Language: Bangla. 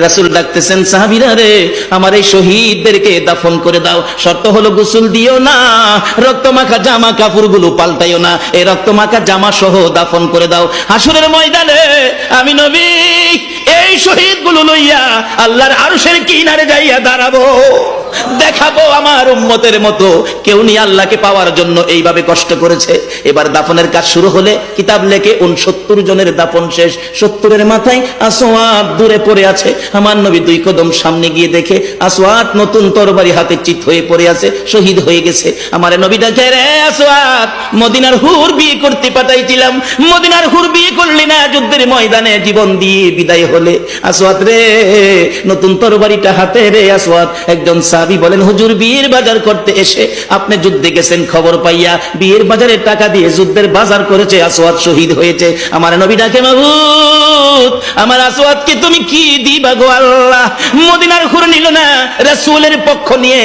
রাসূল ডাকতেছেন, সাহাবীরা রে, আমার এই শহীদদেরকে দাফন করে দাও। শর্ত হলো গোসল দিও না, রক্তমাখা জামা কাপড়গুলো পাল্টাইও না, এই রক্তমাখা জামা সহ দাফন করে দাও। হাসরের ময়দানে আমি নবী এই শহীদগুলো লইয়া আল্লাহর আরশের কিনারে যাইয়া দাঁড়াবো, দেখাবো আমার উম্মতের মতো কেউ নিয়ে আল্লাহকে পাওয়ার জন্য এইভাবে কষ্ট করেছে। এবার দাফনের কাজ শুরু হলে কিতাব লেখে 69 জনের দাফন শেষ। 70-এর মাথায় আসওয়াদ দূরে পড়ে আছে। আমার নবী 2 কদম সামনে গিয়ে দেখে আসওয়াদ নতুন তরবারি হাতে চিত হয়ে পড়ে আছে, শহীদ হয়ে গেছে। আমার নবী ডাকে, রে আসওয়াদ, মদিনার হুর বিয়ে করতে পাঠাইছিলাম, মদিনার হুর বিয়ে করলি না, যুদ্ধের ময়দানে জীবন দিয়ে বিদায় হলে। আসওয়াদ রে, নতুন তরবারিটা হাতে রে। আসওয়াদ একজন সাহাবী বলেন, হুজুর বিয়ের বাজার করতে এসে আপনি যুদ্ধে গেছেন, খবর পাইয়া বিয়ের বাজারে টাকা দিয়ে যুদ্ধের বাজার করেছে, আসওয়াদ শহীদ হয়েছে। আমার নবী ডাকে, মাবুদ, আমার আসওয়াদকে তুমি কি দিবা গো আল্লাহ? মদিনার হুর নিল না, রাসূলের পক্ষ নিয়ে